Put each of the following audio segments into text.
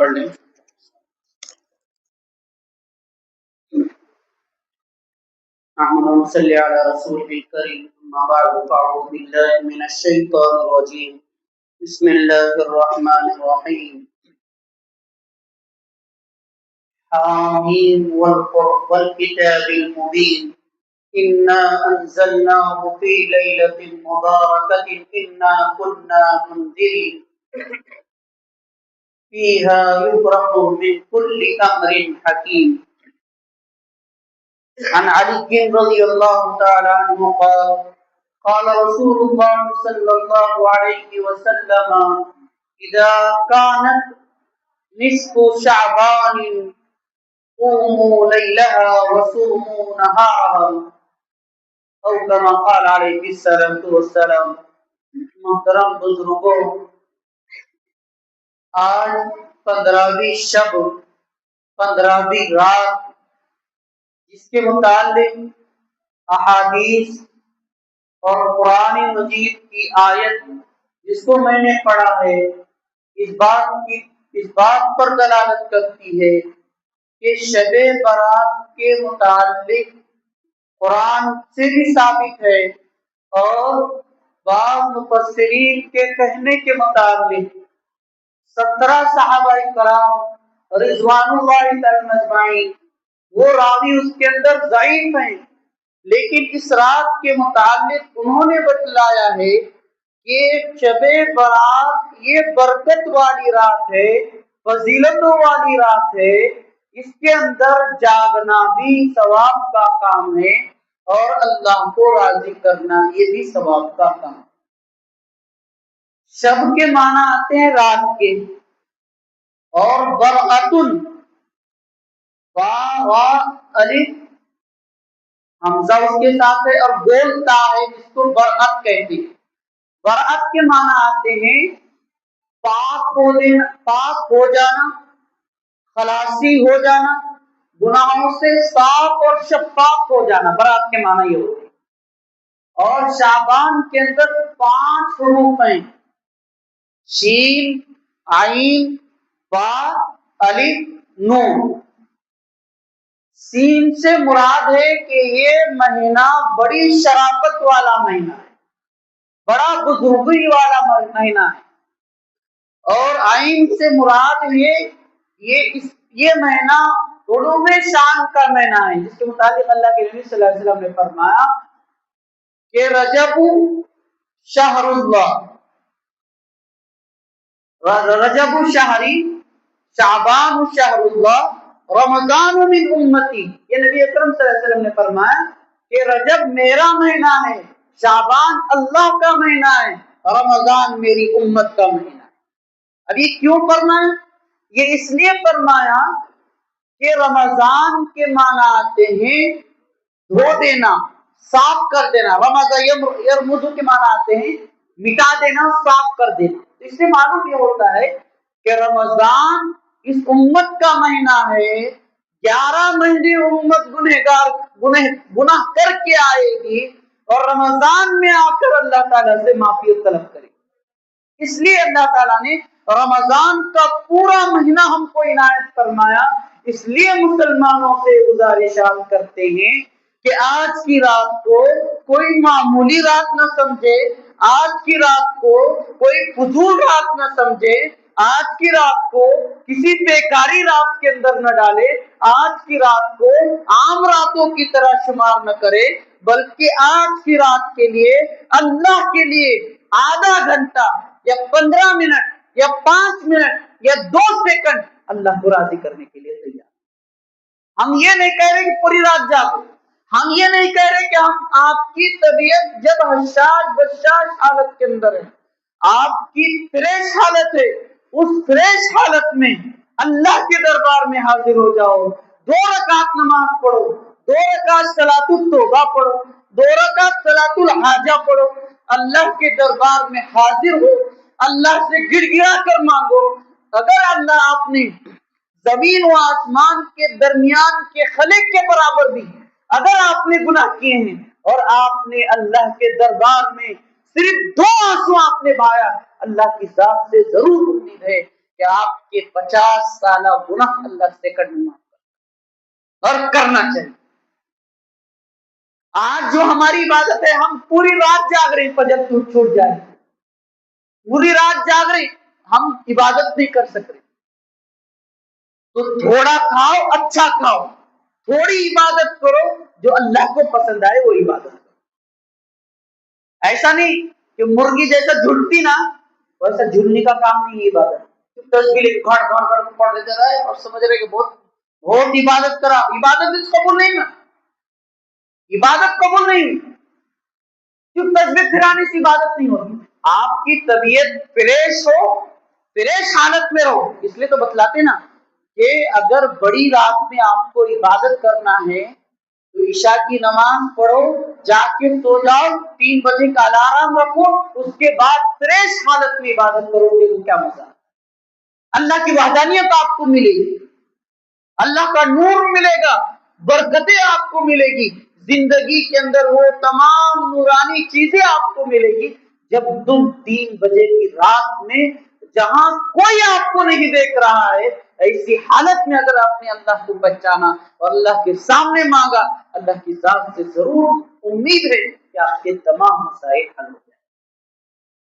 پڑھ لیں. اللهم صل على رسوله الكريم. أما بعد فأعوذ بالله من الشيطان الرجيم. بسم الله الرحمن الرحيم. حامين والكتاب المبين. إنا أنزلناه في ليلة مباركة إنا كنا منذرين فيها يفرق من كل أمر حكيم. عن علي رضي الله تعالى عنه قال قال رسول الله صلى الله عليه وسلم إذا كانت نصف شعبان قوموا ليلها وصوموا نهارها او كما قال علیہ الصلوۃ والسلام. محترم بزرگوں، آج 15ویں شب، 15ویں رات، جس کے متعلق احادیث اور قرآن مجید کی آیت جس کو میں نے پڑھا ہے اس بات پر دلالت کرتی ہے کہ شب برات کے متعلق قرآن سے بھی ثابت ہے اور بعض مفسرین کے کہنے کے مطابق 17 صحابہ کرام رضوان اللہ تعالی اجمعین وہ راوی اس کے اندر ضعیف ہیں، لیکن اس رات کے متعلق انہوں نے بتلایا ہے کہ شب برات یہ برکت والی رات ہے، فضیلتوں والی رات ہے، اس کے اندر جاگنا بھی ثواب کا کام ہے اور اللہ کو راضی کرنا یہ بھی ثواب کا کام ہے. شب کے معنی آتے ہیں رات کے، اور برعتن با وا الف حمزہ اس کے ساتھ ہے اور بولتا ہے جس کو برعت کہتے ہیں. برعت کے معنی آتے ہیں پاک ہو جانا، خلاصی ہو جانا، گناہوں سے صاف اور شفاف ہو جانا، برات کے معنی یہ ہوتے ہیں. اور شعبان کے اندر 5 حروف ہیں، شین، عین، با، الف، نون. سین سے مراد ہے کہ یہ مہینہ بڑی شرافت والا مہینہ ہے، بڑا بزرگی والا مہینہ ہے. اور عین سے مراد یہ مہینہ علوم شان کا مہینہ ہے، جس کے متعلق اللہ کے نبی صلی اللہ علیہ وسلم نے فرمایا کہ رجب شہر اللہ، رجب شہری، شعبان شہر اللہ، رمضان من امتی. یہ نبی اکرم صلی اللہ علیہ وسلم نے فرمایا کہ رجب میرا مہینہ ہے، شعبان اللہ کا مہینہ ہے، رمضان میری امت کا مہینہ ہے. اب یہ کیوں فرمایا؟ یہ اس لیے فرمایا کہ رمضان کے معنی آتے ہیں دھو دینا، صاف کر دینا. رمضان یرمض کے معنی آتے ہیں مٹا دینا، صاف کر دینا. اس سے معلوم یہ ہوتا ہے کہ رمضان اس امت کا مہینہ ہے. 11 مہینے امت گناہ کر کے آئے گی اور رمضان میں آ کر اللہ تعالیٰ سے معافی طلب کرے. اس لیے اللہ تعالیٰ نے رمضان کا پورا مہینہ ہم کو عنایت فرمایا. اس لیے مسلمانوں سے گزارشات کرتے ہیں کہ آج کی رات کو کوئی معمولی رات نہ سمجھے، آج کی رات کو کوئی فضول رات نہ سمجھے، آج کی رات کو کسی بیکاری رات کے اندر نہ ڈالے، آج کی رات کو عام راتوں کی طرح شمار نہ کرے، بلکہ آج کی رات کے لیے اللہ کے لیے آدھا گھنٹہ یا 15 منٹ یا 5 منٹ یا 2 سیکنڈ اللہ کو راضی کرنے کے لیے تیار. ہم یہ نہیں کہہ رہے کہ پوری رات جاگو، ہم یہ نہیں کہہ رہے کہ آپ کی طبیعت جب حشاش بشاش حالت کے اندر ہے، آپ کی فریش حالت ہے، اس فریش حالت میں اللہ کے دربار میں حاضر ہو جاؤ. 2 رکعت نماز پڑھو، 2 رکعت صلاۃ التوبہ پڑھو، 2 رکعت صلاۃ الحاجہ پڑھو، اللہ کے دربار میں حاضر ہو، اللہ سے گڑ گڑا کر مانگو. اگر اللہ آپ نے زمین و آسمان کے درمیان کے خلق کے برابر بھی اگر آپ نے گناہ کیے ہیں اور آپ نے اللہ کے دربار میں صرف 2 آنسو آپ نے بہایا، اللہ کی ذات سے ضرور امید ہے کہ آپ کے 50 سالہ گناہ اللہ سے کرنا اور کرنا چاہیے۔ آج جو ہماری عبادت ہے، ہم پوری رات جاگ رہے ہیں، فجر چھوٹ جائے، پوری رات جاگ رہے، ہم عبادت نہیں کر سک رہے، تو تھوڑا کھاؤ، اچھا کھاؤ، تھوڑی عبادت کرو، جو اللہ کو پسند آئے وہ عبادت کرو۔ ایسا نہیں کہ مرغی جیسا جھولتی نا، ویسا جھولنے کا کام نہیں ہے عبادت۔ تصویر گھڑ گھڑ گھڑ پڑھ لیتے رہے اور سمجھ رہے کہ بہت عبادت کرا، عبادت اس قبول نہیں نا، عبادت قبول نہیں، کیوں تصویر پھرانے سے عبادت نہیں ہوتی۔ آپ کی طبیعت فریش ہو، فریش حالت میں رہو، اس لیے تو بتلاتے نا کہ اگر بڑی رات میں آپ کو عبادت کرنا ہے تو عشاء کی نماز پڑھو، جا کے سو جاؤ، 3 بجے کا الارم رکھو، اس کے بعد فریش حالت میں عبادت کرو گے تو کیا مزہ، اللہ کی وحدانیت آپ کو ملے گی، اللہ کا نور ملے گا، برکتیں آپ کو ملے گی، زندگی کے اندر وہ تمام نورانی چیزیں آپ کو ملے گی جب تم 3 بجے کی رات میں جہاں کوئی آپ کو نہیں دیکھ رہا ہے، ایسی حالت میں اگر آپ نے اللہ کو پہچانا اور اللہ کے سامنے مانگا، اللہ کی ذات سے ضرور امید ہے کہ آپ کے تمام مسائل حل ہو جائیں۔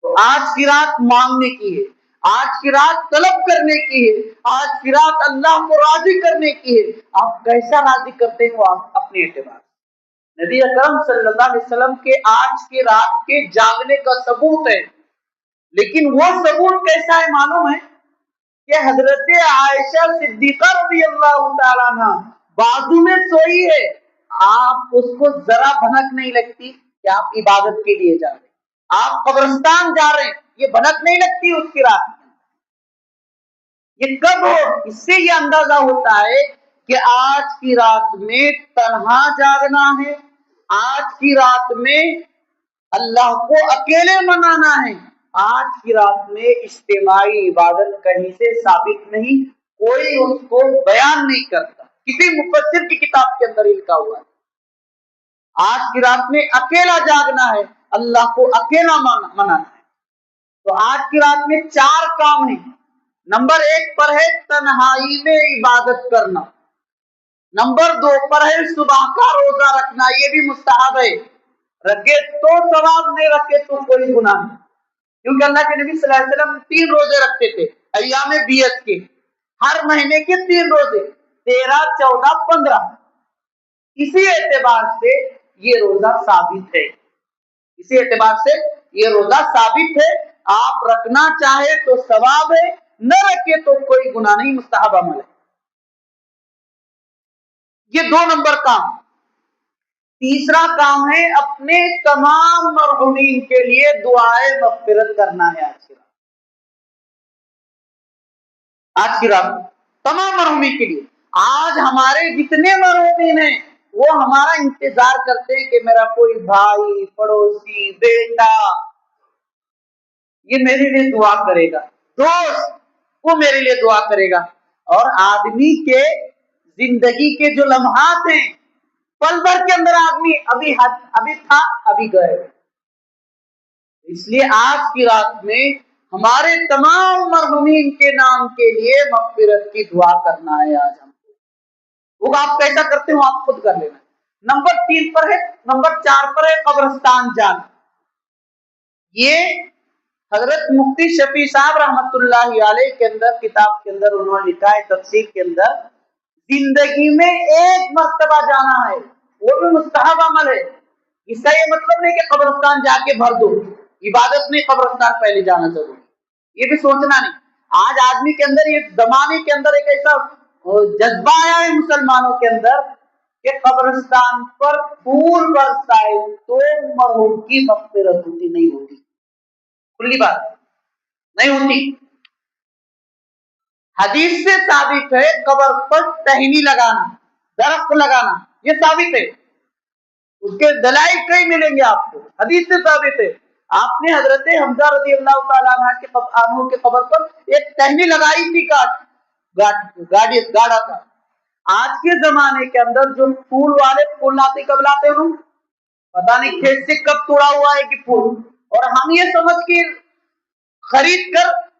تو آج کی رات مانگنے کی ہے، آج کی رات طلب کرنے کی ہے، آج کی رات اللہ کو راضی کرنے کی ہے۔ آپ کیسا راضی کرتے ہو آپ اپنے اعتبار سے۔ نبی اکرم صلی اللہ علیہ وسلم کے آج کی رات کے جاگنے کا ثبوت ہے، لیکن وہ ثبوت کیسا ہے معلوم ہے کہ حضرت عائشہ صدیقہ رضی اللہ تعالیٰ عنہ بازو میں سوئی ہے، آپ اس کو ذرا بھنک نہیں لگتی کہ آپ عبادت کے لیے جا رہے ہیں، آپ قبرستان جا رہے ہیں، یہ بھنک نہیں لگتی اس کی رات۔ یہ کب ہو؟ اس سے یہ اندازہ ہوتا ہے کہ آج کی رات میں تنہا جاگنا ہے، آج کی رات میں اللہ کو اکیلے منانا ہے، آج کی رات میں اجتماعی عبادت کہیں سے ثابت نہیں، کوئی اس کو بیان نہیں کرتا، کسی مفسر کی کتاب کے اندر لکھا ہوا ہے۔ آج کی رات میں اکیلا جاگنا ہے، اللہ کو اکیلا منانا ہے۔ تو آج کی رات میں 4 کام ہیں۔ نمبر 1 پر ہے تنہائی میں عبادت کرنا، نمبر 2 پر ہے صبح کا روزہ رکھنا، یہ بھی مستحب ہے، رکھے تو ثواب، نہیں رکھے تو کوئی گناہ نہیں، کیونکہ اللہ کے نبی صلی اللہ علیہ وسلم 3 روزے رکھتے تھے ایام بیعت کے، ہر مہینے کے 3 روزے، 13، 14، 15۔ اسی اعتبار سے یہ روزہ ثابت ہے، اسی اعتبار سے یہ روزہ ثابت ہے، آپ رکھنا چاہے تو ثواب ہے، نہ رکھے تو کوئی گناہ نہیں، مستحب عمل ہے۔ یہ 2 نمبر کام۔ تیسرا کام ہے اپنے تمام مرحومین کے لیے دعائے مغفرت کرنا ہے۔ آج کی رات تمام مرحومین کے لیے، آج ہمارے جتنے مرحومین ہیں وہ ہمارا انتظار کرتے ہیں کہ میرا کوئی بھائی، پڑوسی، بیٹا یہ میرے لیے دعا کرے گا، دوست وہ میرے لیے دعا کرے گا۔ اور آدمی کے زندگی کے جو لمحات ہیں، پل بھر کے اندر آدمی ابھی تھا، ابھی گئے، اس لیے آج کی رات میں ہمارے تمام مرحومین کے نام کے لیے مغفرت کی دعا کرنا ہے۔ آج ہم کو وہ آپ کیسا کرتے ہو آپ خود کر لینا۔ نمبر 3 پر ہے، نمبر 4 پر ہے قبرستان جانا۔ یہ حضرت مفتی شفیع صاحب رحمت اللہ علیہ کے اندر کتاب کے اندر انہوں نے لکھا ہے، تفسیر کے اندر، زندگی میں 1 مرتبہ جانا ہے، وہ بھی مستحب عمل ہے۔ اس کا یہ مطلب نہیں کہ قبرستان جا کے بھر دو، عبادت میں قبرستان پہلے جانا ضروری، یہ بھی سوچنا نہیں۔ آج آدمی کے اندر، یہ زمانے کے اندر ایک ایسا جذبہ آیا ہے مسلمانوں کے اندر کہ قبرستان پر پھول برسائے تو مرحوم کی مغفرت ہوتی، نہیں ہوتی، کھلی بات نہیں ہوتی۔ حدیث سے ثابت ہے قبر پر ٹہنی لگانا، درخت لگانا، یہ ثابت ہے، اس کے دلائل کئی ملیں گے آپ کو، حدیث سے ثابت ہے۔ آپ نے حضرت حمزہ رضی اللہ تعالیٰ عنہ کے قبر پر ایک ٹہنی لگائی تھی، گاڑا تھا۔ آج کے زمانے کے اندر جو پھول والے پھول لاتے، کب لاتے ہیں، پتہ نہیں کھیت سے کب توڑا ہوا ہے کہ پھول، اور ہم یہ سمجھ کے خرید کر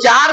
4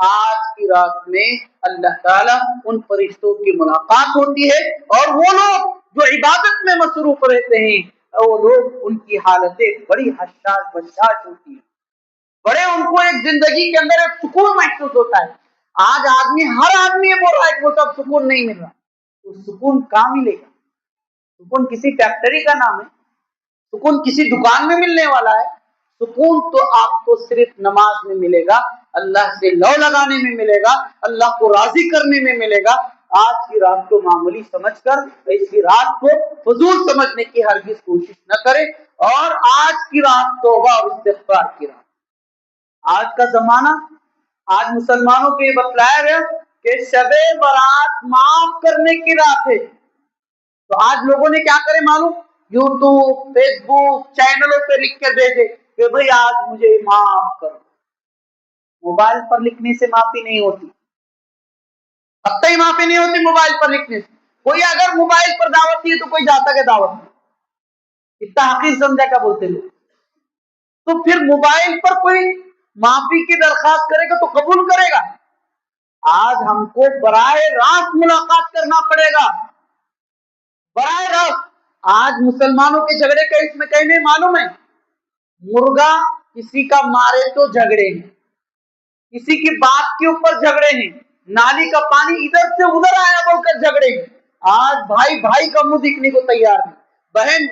آج کی رات میں اللہ تعالیٰ ان فرشتوں کی ملاقات ہوتی ہے، اور وہ لوگ جو عبادت میں مصروف رہتے ہیں وہ لوگ ان کی حالتیں بڑی حساس برداشت ہوتی ہیں، بڑے ان کو ایک زندگی کے اندر ایک سکون محسوس ہوتا ہے۔ آج ہر آدمی یہ بول رہا ہے کہ وہ سب سکون نہیں مل رہا، تو سکون کہاں ملے گا؟ سکون کسی فیکٹری کا نام ہے، سکون کسی دکان میں ملنے والا ہے؟ سکون تو آپ کو صرف نماز میں ملے گا، اللہ سے لو لگانے میں ملے گا، اللہ کو راضی کرنے میں ملے گا۔ آج کی رات کو معمولی سمجھ کر اس کی رات کو فضول سمجھنے کی ہرگز کوشش نہ کرے، اور آج کی رات توبہ اور استغفار کی رات۔ آج کا زمانہ، آج مسلمانوں کو یہ بتلایا گیا کہ شب برات معاف کرنے کی رات ہے، تو آج لوگوں نے کیا کرے معلوم؟ یوٹیوب، فیس بک، چینلوں پہ لکھ کے بھیجے کہ بھئی آج مجھے معاف کرو۔ موبائل پر لکھنے سے معافی نہیں ہوتی، اب تک معافی نہیں ہوتی موبائل پر لکھنے سے۔ کوئی اگر موبائل پر دعوت دی تو کوئی جاتا کہ دعوت میں، اتنا حقیق سمجھا کیا بولتے لوگ؟ تو پھر موبائل پر کوئی معافی کی درخواست کرے گا تو قبول کرے گا؟ آج ہم کو براہ راست ملاقات کرنا پڑے گا، براہ راست۔ آج مسلمانوں کے جھگڑے کا اس میں کہنے معلوم ہے، مرغا کسی کا مارے تو جھگڑے ہیں، کسی کی بات کے اوپر جھگڑے ہیں، نالی کا پانی ادھر سے ادھر آیا بول کر جھگڑے ہیں۔ آج بھائی بھائی کا منہ دیکھنے کو تیار نہیں، بہن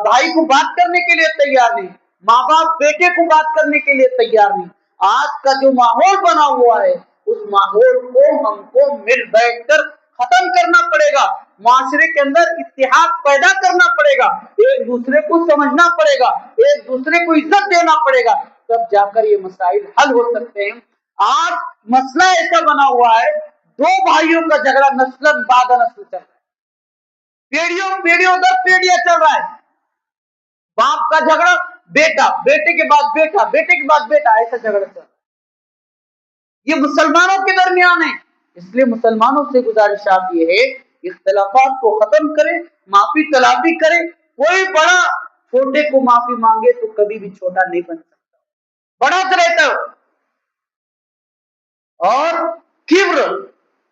بھائی کو بات کرنے کے لیے تیار نہیں، ماں باپ بیٹے کو بات کرنے کے لیے تیار نہیں۔ آج کا جو ماحول بنا ہوا ہے اس ماحول کو ہم کو مل بیٹھ کر ختم کرنا پڑے گا، معاشرے کے اندر اتحاد پیدا کرنا پڑے گا، ایک دوسرے کو سمجھنا پڑے گا، ایک دوسرے کو عزت دینا پڑے گا، تب جا کر یہ مسائل حل ہو سکتے ہیں۔ آج مسئلہ ایسا بنا ہوا ہے، دو بھائیوں کا جھگڑا نسل بعد نسل چل رہا ہے، پیڑھیوں در پیڑھیاں چل رہا ہے۔ باپ کا جھگڑا بیٹا، بیٹے کے بعد بیٹا، بیٹے کے بعد بیٹا، ایسا جھگڑا چل رہا ہے۔ یہ مسلمانوں کے درمیان ہے، اس لیے مسلمانوں سے گزارشات یہ ہے اختلافات کو ختم کرے، معافی طلبی کرے۔ کوئی بڑا چھوٹے کو معافی مانگے تو کبھی بھی چھوٹا نہیں بن سکتا، بڑا تو رہتا ہے۔ اور کبر،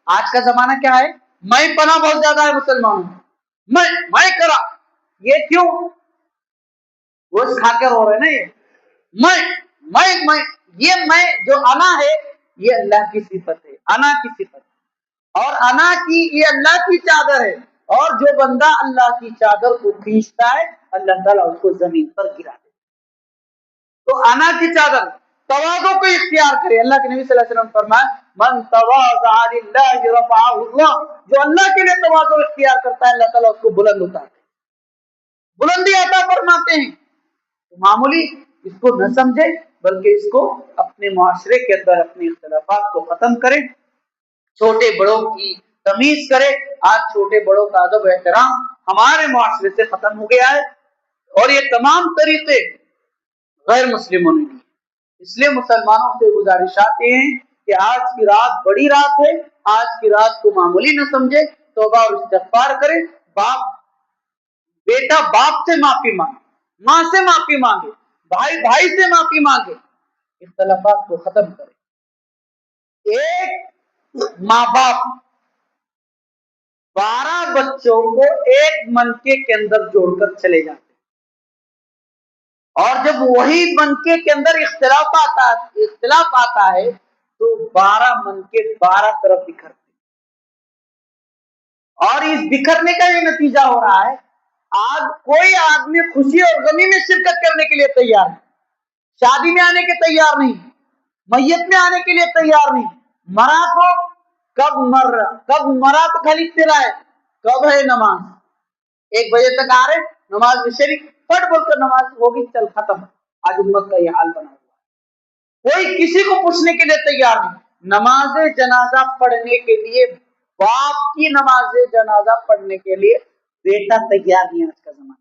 آج کا زمانہ کیا ہے؟ میں پنا بہت زیادہ ہے مسلمانوں میں کرا، یہ کیوں؟ گوشت کھا کر ہو رہے نا، یہ میں جو انا ہے یہ اللہ کی صفت ہے، انا کی صفت، اور انا کی یہ اللہ کی چادر ہے، اور جو بندہ اللہ کی چادر کو کھینچتا ہے اللہ تعالیٰ اس کو زمین پر گرا دے۔ تو انا کی چادر، تواضع کو اختیار کرے۔ اللہ کے نبی صلی اللہ علیہ وسلم فرمائے من تواضع للہ رفعہ اللہ، جو اللہ کے لیے تواضع اختیار کرتا ہے اللہ تعالیٰ اس کو بلند اٹھاتے ہیں، بلندی عطا فرماتے ہیں۔ معمولی اس کو نہ سمجھے بلکہ اس کو اپنے معاشرے کے اندر اپنے اختلافات کو ختم کرے، چھوٹے بڑوں کی تمیز کرے۔ آج چھوٹے بڑوں کا ادب و احترام ہمارے معاشرے سے ختم ہو گیا ہے، اور یہ تمام طریقے غیر مسلموں نے دی۔ اس لیے مسلمانوں سے گزارشات یہ ہیں کہ آج کی رات بڑی رات ہے، آج کی رات کو معمولی نہ سمجھے، توبہ اور استغفار کرے۔ بیٹا باپ سے معافی مانگے، ماں سے معافی مانگے، بھائی بھائی سے معافی مانگے، اختلافات کو ختم کرے۔ ایک ماں باپ 12 بچوں کو ایک منکے کے اندر جوڑ کر چلے جاتے، اور جب وہی منکے کے اندر اختلاف آتا ہے تو 12 منکے 12 طرف بکھرتے، اور اس بکھرنے کا یہ نتیجہ ہو رہا ہے آج کوئی آدمی خوشی اور غمی میں شرکت کرنے کے لیے تیار نہیں، شادی میں آنے کے تیار نہیں، میت میں آنے کے لیے تیار نہیں، مرا تو کب مرا تو خالی تیرا ہے، کب ہے نماز؟ 1 بجے تک آ رہے نماز میں شریک، پٹ بول کر نماز ہوگی، چل ختم۔ آج امت کا یہ حال بنا ہوا، کوئی کسی کو پوچھنے کے لیے تیار نہیں۔ نماز جنازہ پڑھنے کے لیے، باپ کی نماز جنازہ پڑھنے کے لیے بیٹا تیار نہیں۔ آج کا زمانہ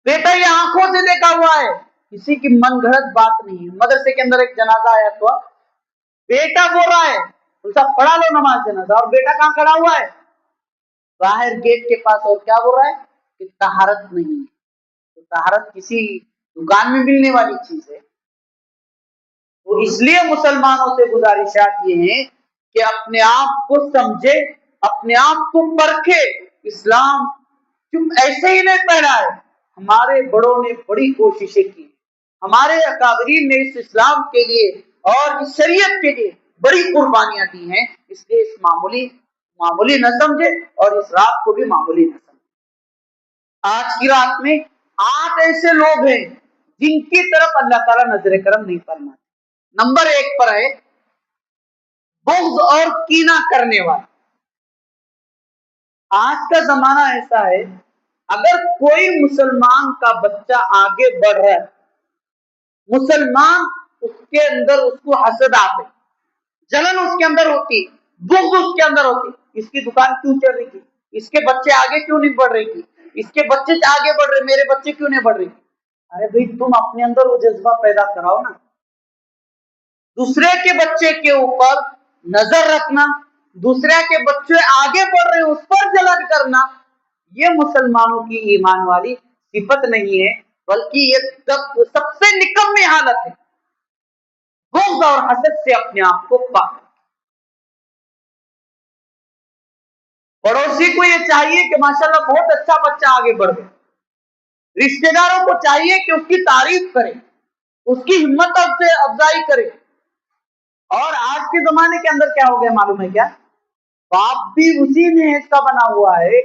بیٹا یہ آنکھوں سے دیکھا ہوا ہے، کسی کی من گھڑت بات نہیں ہے۔ مدرسے کے اندر ایک جنازہ آیا تو بیٹا بول رہا ہے پڑھا لو نماز جنازہ، اور بیٹا کہاں کھڑا ہوا ہے؟ باہر گیٹ کے پاس، اور کیا بول رہا ہے کہ طہارت نہیں ہے۔ تو طہارت کسی دکان میں ملنے والی چیز ہے، اس لیے مسلمانوں سے گزارشات یہ ہیں کہ اپنے آپ کو سمجھے، اپنے آپ کو پرکھے. اسلام ایسے ہی نہیں پہنا ہے، ہمارے بڑوں نے بڑی کوششیں کی، ہمارے اکابرین نے اس اسلام کے لیے اور اس شریعت کے لیے بڑی قربانیاں دی ہیں. اس لیے اس معمولی نہ سمجھے اور اس رات کو بھی معمولی نہ سمجھے. آج کی رات میں 8 ایسے لوگ ہیں جن کی طرف اللہ تعالیٰ نظر کرم نہیں فرماتے. نمبر 1 پر ہے بغض اور کینہ کرنے والا. آج کا زمانہ ایسا ہے، اگر کوئی مسلمان کا بچہ آگے بڑھ رہا ہے، مسلمان اس کے اندر اس کو حسد آتے، جلن اس کے اندر ہوتی، بغض اس کے اندر ہوتی. اس کی دکان کیوں چل رہی تھی، اس کے بچے آگے کیوں نہیں بڑھ رہی تھی، اس کے بچے آگے بڑھ رہے، میرے بچے کیوں نہیں بڑھ رہی. ارے بھائی تم اپنے اندر وہ جذبہ پیدا کراؤ نا. دوسرے کے بچے کے اوپر نظر رکھنا، دوسرے کے بچے آگے بڑھ رہے اس پر جلن کرنا، یہ مسلمانوں کی ایمان والی صفت نہیں ہے، بلکہ یہ سب سے نکمی حالت ہے. بغض اور حسد سے اپنے آپ کو پاک. پڑوسی کو یہ چاہیے کہ ماشاءاللہ بہت اچھا بچہ آگے بڑھ گیا. رشتہ داروں کو چاہیے کہ اس کی تعریف کرے، اس کی ہمت افزائی کرے. اور آج کے زمانے کے اندر کیا ہو گیا معلوم ہے کیا؟ باپ بھی اسی نہج کا بنا ہوا ہے،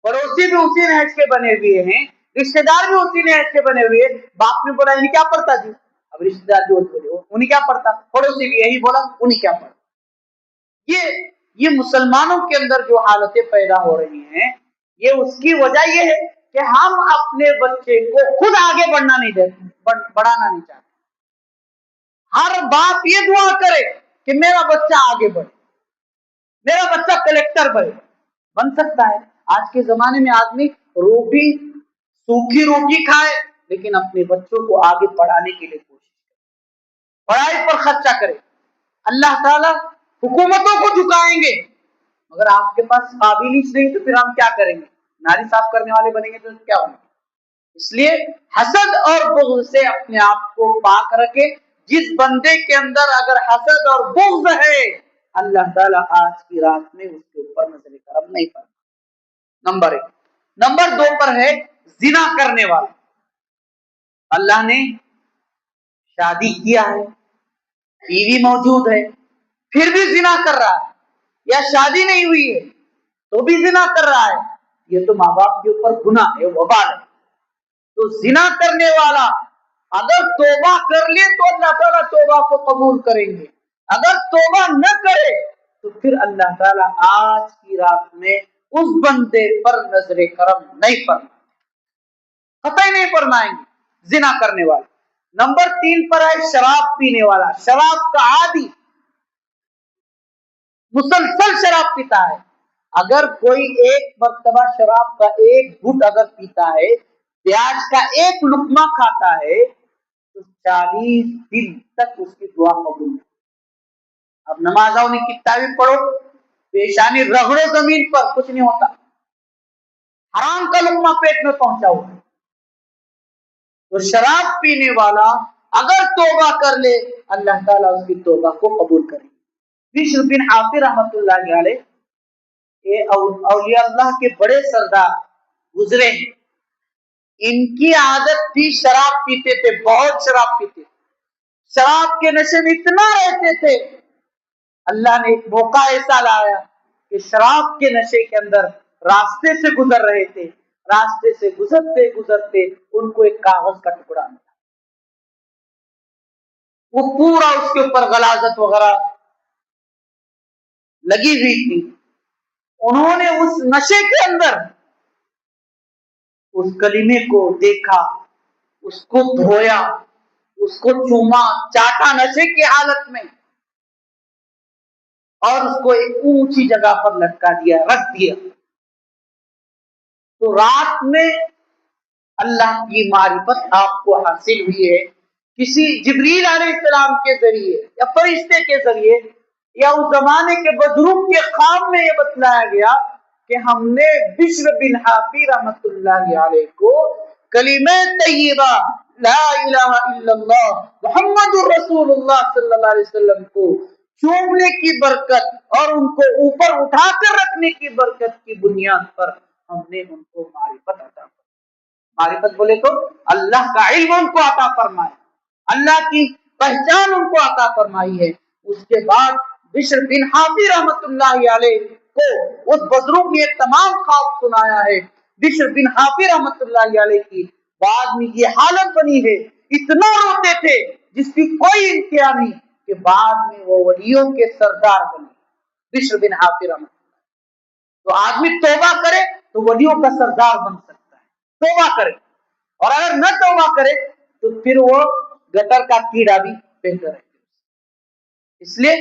پڑوسی بھی اسی نہج کے بنے ہوئے ہیں، رشتہ دار بھی اسی نہج کے بنے ہوئے. باپ نے بولا انہیں کیا پڑھتا جی، اب رشتہ دار بھی بولے انہیں کیا پڑھتا، پڑوسی بھی یہی بولا انہیں کیا پڑھتا. یہ مسلمانوں کے اندر جو حالتیں پیدا ہو رہی ہیں، یہ اس کی وجہ یہ ہے کہ ہم اپنے بچے کو خود آگے بڑھانا نہیں چاہتے. ہر باپ یہ دعا کرے کہ میرا بچہ آگے بڑھے، میرا بچہ کلیکٹر بن سکتا ہے. آج کے زمانے میں آدمی سوکھی روٹی کھائے لیکن اپنے بچوں کو آگے پڑھانے کے لیے کوشش کرے، پڑھائی پر خرچہ کرے. اللہ تعالیٰ حکومتوں کو جھکائیں گے، مگر آپ کے پاس قابلیت نہیں تو پھر ہم کیا کریں گے؟ نالی صاف کرنے والے بنیں گے تو کیا ہوگا؟ اس لیے حسد اور بغض سے اپنے آپ کو پاک رکھے. جس بندے کے اندر اگر حسد اور بغض ہے، اللہ تعالیٰ آج کی رات میں اس کے اوپر نظر کرم نہیں فرمائے. نمبر 1. نمبر 2 پر ہے زنا کرنے والا. اللہ نے شادی کیا ہے، بیوی موجود ہے، پھر بھی زنا کر رہا ہے، یا شادی نہیں ہوئی ہے تو بھی زنا کر رہا ہے، یہ تو ماں باپ کے اوپر گناہ ہے، وبال ہے. تو زنا کرنے والا اگر توبہ کر لے تو اللہ تعالیٰ توبہ کو قبول کریں گے، اگر توبہ نہ کرے تو پھر اللہ تعالیٰ آج کی رات میں اس بندے پر نظر کرم نہیں فرمائیں، قطعی نہیں فرمائیں گے. زنا کرنے والا. نمبر 3 پر ہے شراب پینے والا، شراب کا عادی، مسلسل شراب پیتا ہے. اگر کوئی ایک مرتبہ شراب کا ایک گھٹ اگر پیتا ہے، پیاز کا ایک لقمہ کھاتا ہے، تو 40 دن تک اس کی دعا قبول ہے. اب نماز آؤں کی کتابیں پڑھو، پیشانی رگڑو زمین پر، کچھ نہیں ہوتا، حرام کا لقمہ پیٹ میں پہنچا ہوا ہے. تو شراب پینے والا اگر توبہ کر لے، اللہ تعالیٰ اس کی توبہ کو قبول کرے. بشر بن حافظ رحمۃ اللہ علیہ، یہ اولیاء اللہ کے بڑے سردار گزرے ہیں. ان کی عادت تھی شراب پیتے تھے، بہت شراب پیتے، شراب کے نشے میں اتنا رہتے تھے. اللہ نے ایک موقع ایسا لایا کہ شراب کے نشے کے اندر راستے سے گزر رہے تھے، راستے سے گزرتے گزرتے ان کو ایک کاغذ کا ٹکڑا ملا، وہ پورا اس کے اوپر غلاظت وغیرہ لگی ہوئی تھی. انہوں نے اس نشے کے اندر اس کلمے کو دیکھا، اس کو دھویا، اس کو چوما، چاٹا نشے کی حالت میں، اور اس کو ایک اونچی جگہ پر لٹکا دیا، رکھ دیا. تو رات میں اللہ کی معرفت آپ کو حاصل ہوئی ہے، کسی جبریل علیہ السلام کے ذریعے یا فرشتے کے ذریعے یا اس زمانے کے بزرگ کے خواب میں یہ بتلایا گیا کہ ہم نے بشر بن حافظ رحمت اللہ علیہ کو کلمہ طیبہ لا الہ الا اللہ محمد الرسول اللہ صلی اللہ علیہ وسلم کو چومنے کی برکت اور ان کو اوپر اٹھا کر رکھنے کی برکت کی بنیاد پر ہم نے ان کو معرفت عطا فرمائی۔ معرفت بولے تو اللہ کا علم ان کو عطا فرمائے، اللہ کی پہچان ان کو عطا فرمائی ہے۔ اس کے بعد بشر بن حافی رحمت اللہ علیہ کو اس بزرگ نے تمام خواب سنایا ہے۔ بشر بن حافی رحمت اللہ علیہ کی بعد میں یہ حالت بنی ہے، اتنا روتے تھے جس کی کوئی انتہا نہیں، کہ بعد میں وہ ولیوں کے سردار بنے۔ بشر بن حافی رحمت اللہ، تو آدمی توبہ کرے تو ولیوں کا سردار بن سکتا ہے، توبہ کرے، اور اگر نہ توبہ کرے تو پھر وہ گٹر کا کیڑا بھی بہتر ہے۔ اس لیے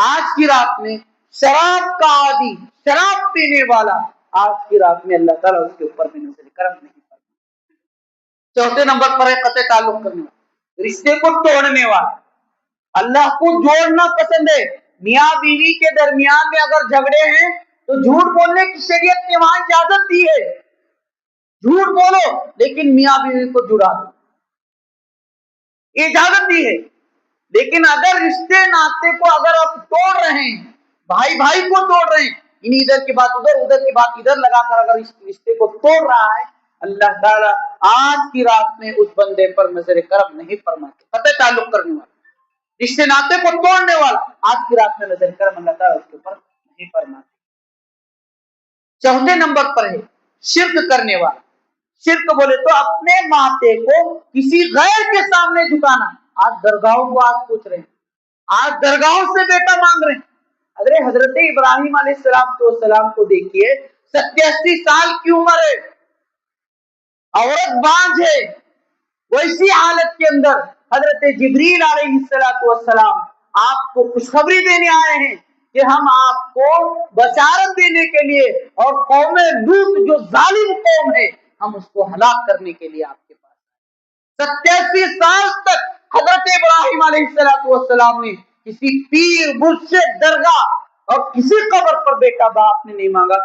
آج کی رات میں شراب کا عادی، شراب پینے والا، آج کی رات میں اللہ تعالیٰ اس کے اوپر بھی نظر کرم نہیں کرتا۔ چوتھے نمبر پر ہے قطع تعلق کرنے والا، رشتے کو توڑنے والا۔ اللہ کو جوڑنا پسند ہے۔ میاں بیوی کے درمیان میں اگر جھگڑے ہیں تو جھوٹ بولنے کی شریعت نے وہاں اجازت دی ہے، جھوٹ بولو لیکن میاں بیوی کو جڑا دو، اجازت دی ہے۔ لیکن اگر رشتے ناطے کو اگر آپ توڑ رہے ہیں، بھائی بھائی کو توڑ رہے ہیں، ادھر کی بات ادھر، ادھر کی بات ادھر لگا کر اگر اس رشتے کو توڑ رہا ہے، اللہ تعالیٰ آج کی رات میں اس بندے پر نظر کرم نہیں فرماتے۔ قطع تعلق کرنے والا، رشتے ناطے کو توڑنے والا، آج کی رات میں نظر کرم اللہ تعالیٰ اس کے اوپر نہیں فرماتے۔ چوتھے نمبر پر ہے شرک کرنے والا۔ شرک بولے تو اپنے ماتے کو کسی غیر کے سامنے جھکانا۔ آج درگاہوں کو آج پوچھ رہے ہیں، آج درگاہوں سے بیٹا مانگ رہے ہیں۔ ارے حضرت ابراہیم علیہ السلام کو دیکھیے، 87 سال کی عمر ہے، عورت بانجھ ہے، ویسی حالت کے اندر حضرت جبریل علیہ السلام آپ کو خوشخبری دینے آئے ہیں کہ ہم آپ کو بشارت دینے کے لیے، اور قوم لوط جو ظالم قوم ہے، ہم اس کو ہلاک کرنے کے لیے آپ کے پاس 87 سال تک حضرت ابراہیم علیہ السلام نے کسی پیر، مرشد، درگاہ اور کسی قبر پر بیٹا باپ نے نہیں مانگا،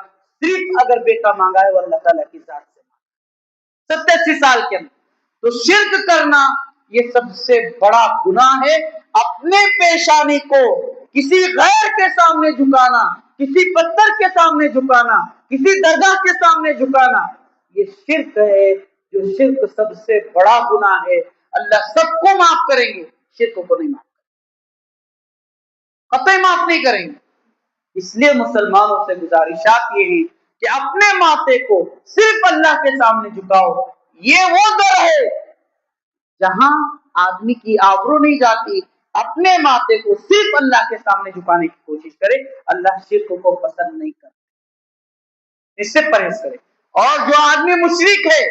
صرف اگر بیٹا مانگا ہے وہ اللہ تعالیٰ کی ذات سے مانگا 87 سال کے اندر۔ تو شرک کرنا یہ سب سے بڑا گناہ ہے۔ اپنے پیشانی کو کسی غیر کے سامنے جھکانا، کسی پتھر کے سامنے جھکانا، کسی درگاہ کے سامنے جھکانا، یہ شرک ہے، جو شرک سب سے بڑا گناہ ہے۔ اللہ سب کو معاف کریں گے، شرک کو نہیں معاف کریں گے، قطعی معاف نہیں کریں گے۔ اس لیے مسلمانوں سے گزارشات یہ ہے کہ اپنے ماتے کو صرف اللہ کے سامنے جھکاؤ۔ یہ وہ در ہے جہاں آدمی کی آبرو نہیں جاتی۔ اپنے ماتے کو صرف اللہ کے سامنے جھکانے کی کوشش کرے، اللہ شرک کو پسند نہیں کرتا، اس سے پرہیز کرے۔ اور جو آدمی مشرک ہے،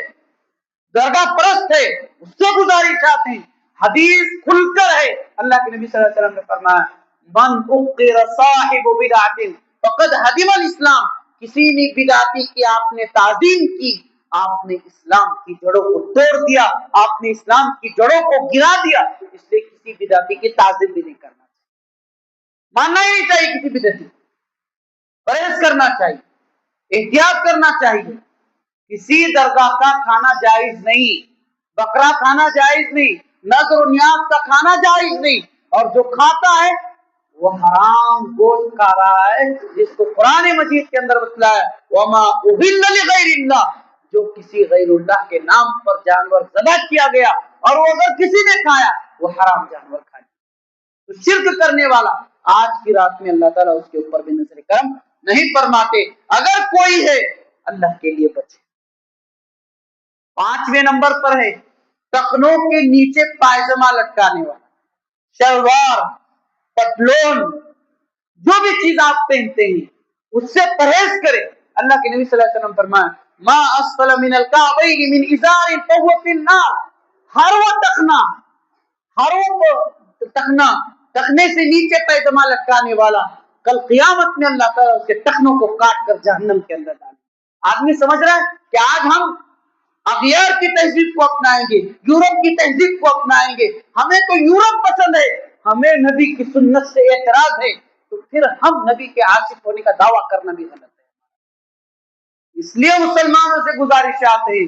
درگاہ پرست ہے، اس سے گزارشات ہیں، حدیث کھل کر ہے۔ اللہ کے نبی صلی اللہ علیہ وسلم نے فرمایا من اقر صاحب بدعت فقد هدم الاسلام، کسی نے بدعتی کی آپ نے تعظیم کی، آپ نے اسلام کی جڑوں کو توڑ دیا، آپ نے اسلام کی جڑوں کو گرا دیا۔ اس لیے کسی بدعتی کی تعظیم بھی نہیں کرنا چاہیے، ماننا ہی نہیں چاہیے کسی بدعتی، پرہیز کرنا چاہیے، احتیاط کرنا چاہیے۔ کسی درگاہ کا کھانا جائز نہیں، بکرا کھانا جائز نہیں، نذر و نیاز کا کھانا جائز نہیں، اور جو کھاتا ہے وہ حرام گوشت کھا رہا ہے، جس کو قرآن مجید کے اندر بتلایا وما اہل لغیر اللہ، جو کسی غیر اللہ کے نام پر جانور ذبح کیا گیا اور وہ اگر کسی نے کھایا وہ حرام جانور کھایا۔ تو شرک کرنے والا آج کی رات میں اللہ تعالیٰ اس کے اوپر بھی نظر کرم نہیں فرماتے۔ اگر کوئی ہے اللہ کے لیے بچے۔ 5ویں نمبر پر ہے ٹخنوں کے نیچے پائجامہ لٹکانے والا، شلوار، پتلون، جو بھی چیز آپ پہنتے ہیں اس سے پرہیز کرے۔ اللہ کے نبی صلی اللہ علیہ وسلم فرمایا ما اسفل من الکعبین من ازار فهو فی النار، ہر وہ ٹخنے سے نیچے پائجامہ لٹکانے والا کل قیامت میں اللہ تعالیٰ اس کے ٹخنوں کو کاٹ کر جہنم کے اندر ڈالے۔ آدمی سمجھ رہا ہے کہ آج ہم اغیار کی تہذیب کو اپنائیں گے، یورپ کی تہذیب کو اپنائیں گے، ہمیں تو یورپ پسند ہے، ہمیں نبی کی سنت سے اعتراض ہے، تو پھر ہم نبی کے عاشق ہونے کا دعویٰ کرنا بھی غلط ہے۔ اس لیے مسلمانوں سے گزارشات ہے،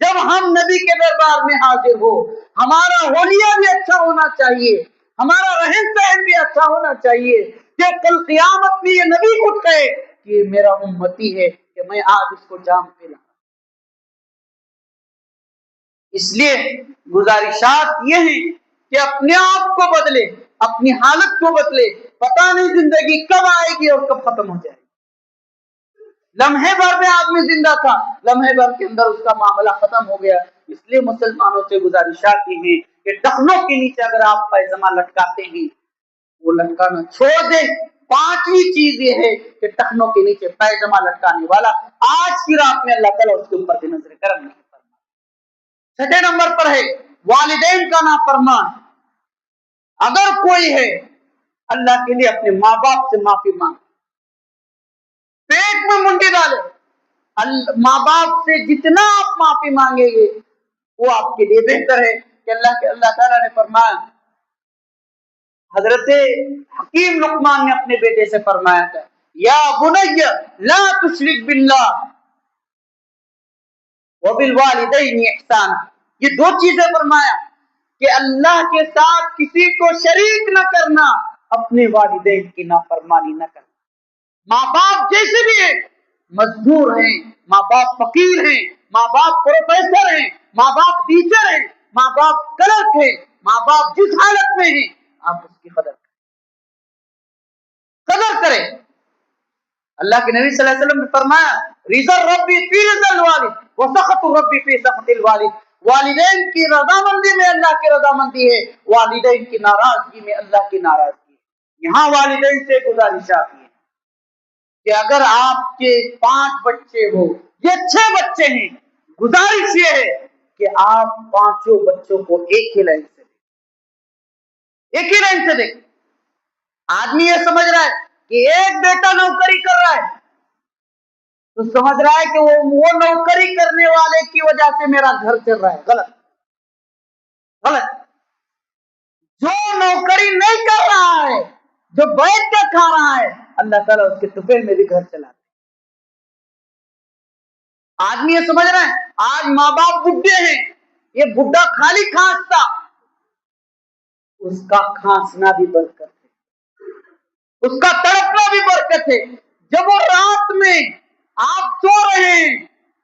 جب ہم نبی کے دربار میں حاضر ہو، ہمارا حلیہ بھی اچھا ہونا چاہیے، ہمارا رہن سہن بھی اچھا ہونا چاہیے، کہ کل قیامت میں یہ نبی اٹھ گئے کہ یہ میرا امتی ہے، کہ میں آج اس کو جام پہ لا۔ اس لیے گزارشات یہ ہیں کہ اپنے آپ کو بدلے، اپنی حالت کو بدلے، پتہ نہیں زندگی کب آئے گی اور کب ختم ہو جائے گی۔ لمحے بھر میں آدمی زندہ تھا، لمحے بھر کے اندر اس کا معاملہ ختم ہو گیا۔ اس لیے مسلمانوں سے گزارشات کی ہیں کہ ٹخنوں کے نیچے اگر آپ پائجامہ لٹکاتے ہیں، وہ لٹکانا چھوڑ دیں۔ پانچویں چیز یہ ہے کہ ٹخنوں کے نیچے پائجامہ لٹکانے والا آج کی رات میں اللہ تعالیٰ اس کے اوپر بھی نظر کرم نہیں فرمائے۔ چھٹے نمبر پر ہے والدین کا نافرمان۔ اگر کوئی ہے، اللہ کے لیے اپنے ماں باپ سے معافی مانگ، پیٹ میں منڈی ڈالے۔ ماں باپ سے جتنا آپ معافی مانگیں گے وہ آپ کے لیے بہتر ہے، کہ اللہ تعالیٰ نے فرمایا، حضرت حکیم لقمان نے اپنے بیٹے سے فرمایا تھا، یا بنی لا تشرک باللہ وبالوالدین احسانا۔ یہ دو چیزیں فرمایا کہ اللہ کے ساتھ کسی کو شریک نہ کرنا، اپنے والدین کی نافرمانی نہ کرنا۔ ماں باپ جیسے بھی ہیں، مزدور ہیں، ماں باپ فقیر ہیں، ماں باپ پروفیسر ہیں، ماں باپ ٹیچر ہیں، ماں باپ کلرک ہیں، ماں باپ جس حالت میں ہیں، آپ اس کی قدر کریں۔ اللہ کے نبی صلی اللہ علیہ وسلم نے فرمایا، رضا ربی فی رضا الوالد وسخط ربی فی سخط الوالد۔ والدین کی رضامندی میں اللہ کی رضامندی ہے، والدین کی ناراضگی میں اللہ کی ناراضگی ہے۔ یہاں والدین سے گزارش آتی ہے کہ اگر آپ کے 5 بچے ہو، یہ 6 بچے ہیں، گزارش یہ ہے کہ آپ 5 بچوں کو ایک ہی لائن سے دیکھ۔ آدمی یہ سمجھ رہا ہے کہ ایک بیٹا نوکری کر رہا ہے تو سمجھ رہا ہے کہ وہ نوکری کرنے والے کی وجہ سے میرا گھر چل رہا ہے۔ غلط۔ جو نوکری نہیں کر رہا ہے، جو بیٹھ کے کھا رہا ہے، اللہ تعالیٰ اس کے طفیل میں بھی گھر چلا۔ آدمی یہ سمجھ رہا ہے آج ماں باپ بڈھے ہیں، یہ بڈھا خالی کھانستا، اس کا کھانسنا بھی برکت ہے، اس کا تڑپنا بھی برکت ہے۔ جب وہ رات میں آپ سو رہے ہیں،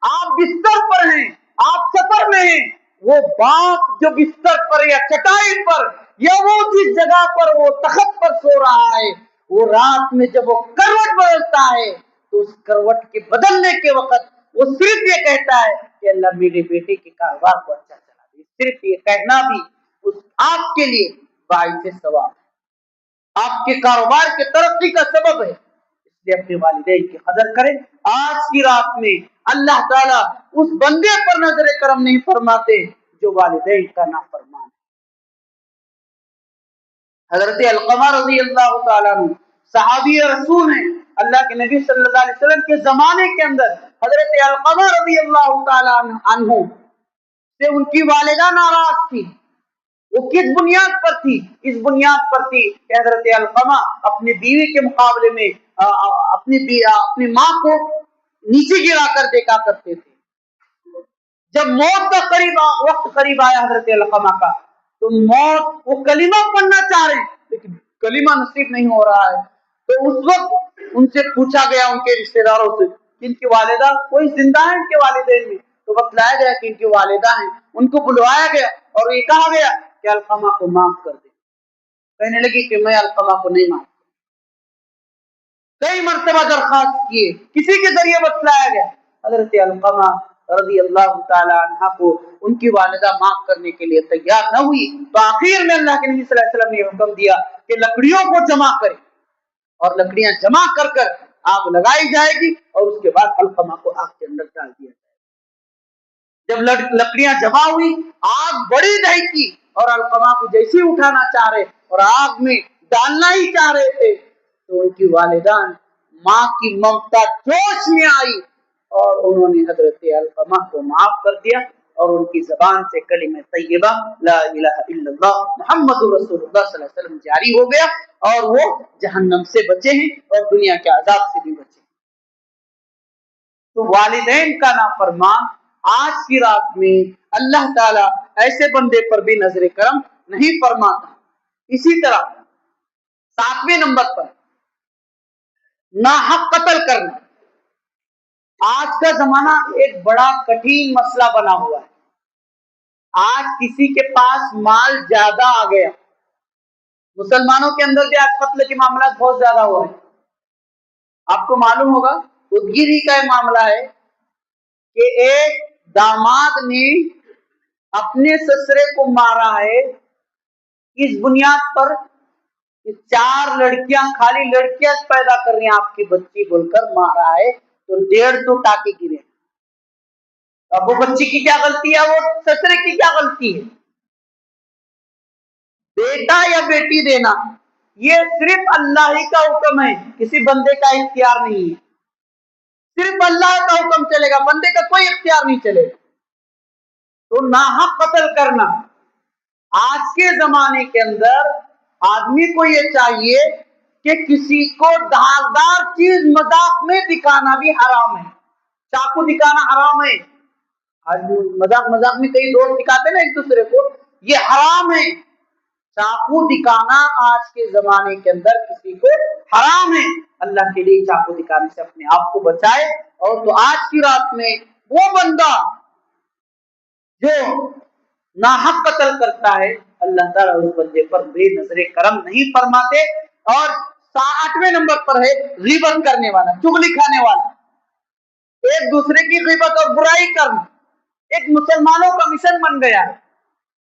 آپ بستر پر ہیں، آپ سفر میں ہیں، وہ باپ جو بستر پر یا چٹائی پر یا وہ جس جگہ پر وہ تخت پر سو رہا ہے، وہ رات میں جب وہ کروٹ بدلتا ہے تو اس کروٹ کے بدلنے کے وقت وہ صرف یہ کہتا ہے کہ اللہ میرے بیٹے کے کاروبار کو اچھا چلا دے۔ صرف یہ کہنا بھی آپ کے لیے باعث ثواب ہے، آپ کے کاروبار کے ترقی کا سبب ہے۔ اس لیے اپنے والدین کی قدر کریں۔ آج کی رات میں اللہ تعالیٰ اس بندے پر نظر کرم نہیں فرماتے جو والدین کا نافرمان ہے۔ حضرت علقمہ رضی اللہ تعالیٰ عنہ صحابی رسول ہیں، اللہ کے نبی صلی اللہ علیہ وسلم کے زمانے کے اندر حضرت علقمہ رضی اللہ تعالیٰ عنہ سے ان کی والدہ ناراض تھی۔ وہ کس بنیاد پر تھی؟ اس بنیاد پر تھی کہ حضرت علقمہ اپنی بیوی کے مقابلے میں اپنی ماں کو نیچے گرا کر دیکھا کرتے تھے۔ جب موت کا وقت قریب آیا حضرت علقمہ کا، تو موت وہ کلمہ پڑھنا چاہ رہے ہیں لیکن کلمہ نصیب نہیں ہو رہا ہے، تو اس وقت ان سے پوچھا گیا ان کے رشتہ داروں سے کہ ان کی والدہ کوئی زندہ ہے؟ ان کے والدین میں تو بتلایا گیا کہ ان کی والدہ ہیں۔ ان کو بلوایا گیا اور یہ کہا گیا کہ علقمہ کو معاف کر دے۔ کہنے لگی کہ میں علقمہ کو نہیں معاف۔ کئی مرتبہ درخواست کیے، کسی کے ذریعے بتلایا گیا، حضرت علقمہ رضی اللہ تعالی عنہ کو ان کی والدہ معاف کرنے کے لیے تیار نہ ہوئی۔ تو آخر میں اللہ کے نبی صلی اللہ علیہ وسلم نے حکم دیا کہ لکڑیوں کو جمع کریں، اور لکڑیاں جمع کر کر آگ لگائی جائے گی اور اس کے بعد علقمہ کو آگ کے اندر ڈال دیا جائے گا۔ جب لکڑیاں جمع ہوئی، آگ بڑی دہی اور علقمہ کو جیسے اٹھانا چاہ رہے اور آگ میں ڈالنا ہی چاہ رہے تھے تو ان کی والدان ماں کی ممتا جوش میں آئی اور انہوں نے حضرت علقمہ کو معاف کر دیا اور ان کی زبان سے کلمہ طیبہ لا الہ الا اللہ محمد رسول اللہ صلی اللہ علیہ وسلم جاری ہو گیا اور وہ جہنم سے بچے ہیں اور دنیا کے عذاب سے بھی بچے ہیں۔ تو والدین کا نافرمان آج کی رات میں اللہ تعالیٰ ایسے بندے پر بھی نظر کرم نہیں فرماتا۔ اسی طرح 7ویں نمبر پر ناحق قتل کرنا۔ آج کا زمانہ ایک بڑا کٹھن مسئلہ بنا ہوا ہے۔ آج کسی کے پاس مال زیادہ آ گیا، مسلمانوں کے اندر بھی آج قتل کے معاملات بہت زیادہ ہو رہے ہیں۔ آپ کو معلوم ہوگا خودگیری کا یہ معاملہ ہے کہ ایک داماد نے اپنے سسرے کو مارا ہے اس بنیاد پر کہ 4 لڑکیاں خالی لڑکیاں پیدا کر رہی ہیں آپ کی بچی بول کر مارا ہے، تو 150 ٹاکے گرے۔ اب وہ بچی کی کیا غلطی ہے، وہ سسرے کی کیا غلطی ہے؟ بیٹا یا بیٹی دینا یہ صرف اللہ ہی کا حکم ہے، کسی بندے کا اختیار نہیں ہے۔ صرف اللہ کا حکم چلے گا، بندے کا کوئی اختیار نہیں چلے گا۔ تو ناحق قتل کرنا، آج کے زمانے کے اندر آدمی کو یہ چاہیے کہ کسی کو دھاردار چیز مذاق میں دکھانا بھی حرام ہے۔ چاقو دکھانا حرام ہے۔ آج مذاق میں کئی دوست دکھاتے نا ایک دوسرے کو، یہ حرام ہے۔ چاقو دکھانا آج کے زمانے کے اندر کسی کو حرام ہے۔ اللہ کے لیے چاقو دکھانے سے اپنے آپ کو بچائے۔ اور تو آج کی رات میں وہ بندہ جو ناحق قتل کرتا ہے، اللہ تعالیٰ اس بندے پر بے نظر کرم نہیں فرماتے۔ اور 8ویں نمبر پر ہے غیبت کرنے والا، چغلی کھانے والا، ایک دوسرے کی غیبت اور برائی کرنا ایک مسلمانوں کا مشن بن گیا ہے۔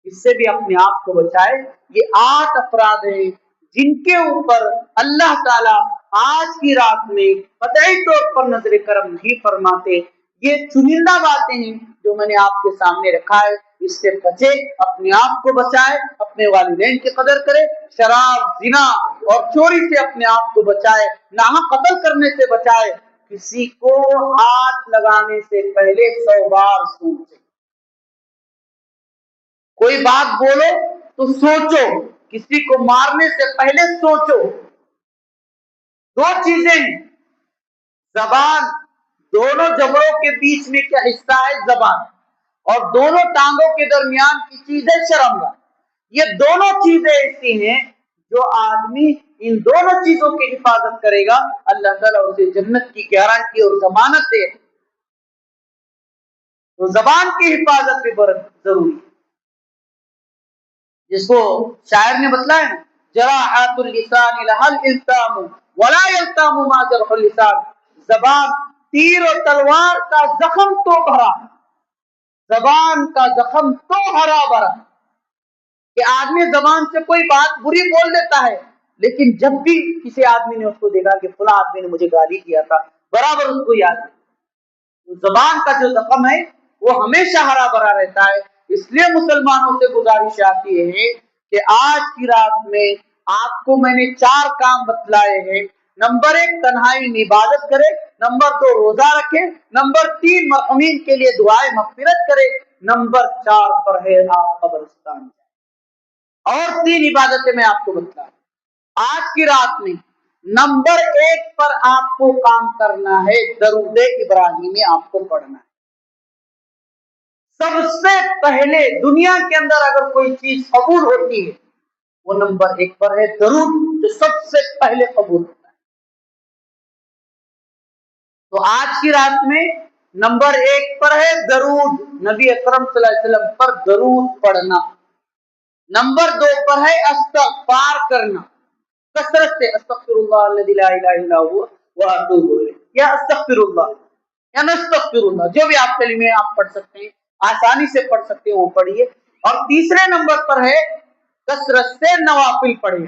اس سے بھی اپنے آپ کو بچائے۔ یہ 8 افراد ہیں جن کے اوپر اللہ تعالیٰ آج کی رات میں قطعی طور پر نظر کرم نہیں فرماتے۔ یہ چنندہ باتیں ہیں جو میں نے آپ کے سامنے رکھا ہے، اس سے بچے، اپنے آپ کو بچائے، اپنے والدین کی قدر کرے، شراب، زنا اور چوری سے اپنے آپ کو بچائے، ناحق قتل کرنے سے بچائے، کسی کو ہاتھ لگانے سے پہلے 100 بار سوچے۔ کوئی بات بولو تو سوچو، کسی کو مارنے سے پہلے سوچو۔ 2 چیزیں ہیں، زبان، دونوں جبڑوں کے بیچ میں کیا حصہ ہے زبان، اور دونوں ٹانگوں کے درمیان کی چیز ہے شرمگاہ۔ یہ دونوں چیزیں ایسی ہیں جو آدمی ان دونوں چیزوں کی حفاظت کرے گا، اللہ تعالیٰ اسے جنت کی گارنٹی اور ضمانت دے۔ تو زبان کی حفاظت بھی بہت ضروری ہے، جس کو شاعر نے بتلایا نا، جراحات اللسان لہل التام ولا یلتام ما جرح اللسان۔ زبان تیر و تلوار کا زخم تو بھرا، زبان کا زخم تو ہرا بھرا، کہ آدمی زبان سے کوئی بات بری بول دیتا ہے، لیکن جب بھی کسی آدمی نے اس کو دیکھا کہ فلاں آدمی نے مجھے گالی کیا تھا، برابر اس کو یاد ہے۔ زبان کا جو زخم ہے وہ ہمیشہ ہرا بھرا رہتا ہے۔ اس لیے مسلمانوں سے گزارش آتی ہے کہ آج کی رات میں آپ کو میں نے 4 کام بتلائے ہیں۔ نمبر 1 تنہائی میں عبادت کرے، نمبر 2 روزہ رکھے، نمبر 3 مرحومین کے لیے دعائے مغفرت کرے، نمبر 4 پر ہے آپ قبرستان جائیں۔ اور 3 عبادتیں میں آپ کو بتلا دوں۔ آج کی رات میں نمبر 1 پر آپ کو کام کرنا ہے، درود ابراہیمی آپ کو پڑھنا ہے۔ سب سے پہلے دنیا کے اندر اگر کوئی چیز قبول ہوتی ہے وہ نمبر 1 پر ہے درود، جو سب سے پہلے قبول ہوتا ہے۔ تو آج کی رات میں نمبر 1 پر ہے درود، نبی اکرم صلی اللہ علیہ وسلم پر درود پڑھنا۔ نمبر 2 پر ہے استغفار کرنا، کثرت سے استغفر اللہ الذی لا الہ الا هو واتوب الیہ، یا استغفر اللہ یا نستغفر اللہ، جو بھی آپ کلمے آپ پڑھ سکتے ہیں، آسانی سے پڑھ سکتے ہیں وہ پڑھیے۔ اور تیسرے نمبر پر ہے کثرت سے نوافل پڑھیں۔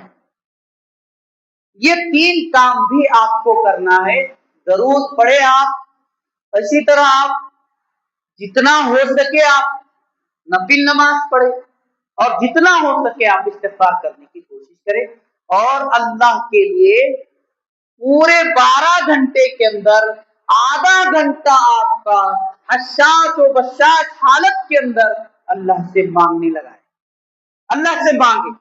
یہ 3 کام بھی آپ کو کرنا ہے۔ درود پڑھے آپ، اسی طرح آپ جتنا ہو سکے آپ نفل نماز پڑھے، اور جتنا ہو سکے آپ استغفار کرنے کی کوشش کریں، اور اللہ کے لیے پورے 12 گھنٹے کے اندر آدھا گھنٹہ آپ کا حشاش و بشاش حالت کے اندر اللہ سے مانگنے لگائے، اللہ سے مانگے،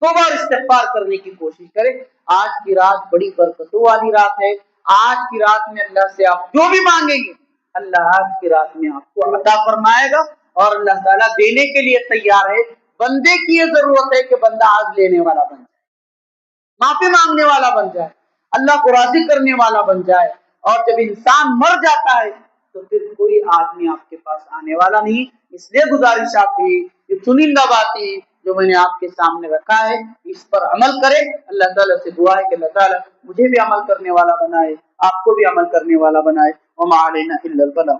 توبہ اور استغفار کرنے کی کوشش کرے۔ آج کی رات بڑی برکتوں والی رات ہے۔ آج کی رات میں اللہ سے آپ جو بھی مانگیں گے اللہ آج کی رات میں آپ کو عطا فرمائے گا، اور اللہ تعالیٰ دینے کے لیے تیار ہے۔ بندے کی یہ ضرورت ہے کہ بندہ آج لینے والا بن جائے، معافی مانگنے والا بن جائے، اللہ کو راضی کرنے والا بن جائے۔ اور جب انسان مر جاتا ہے تو پھر کوئی آدمی آپ کے پاس آنے والا نہیں۔ اس لیے گزارش آپ کی یہ چنندہ باتیں جو میں نے آپ کے سامنے رکھا ہے، اس پر عمل کرے۔ اللہ تعالیٰ سے دعا ہے کہ اللہ تعالیٰ مجھے بھی عمل کرنے والا بنائے، آپ کو بھی عمل کرنے والا بنائے۔ وما علینا الا البلاغ۔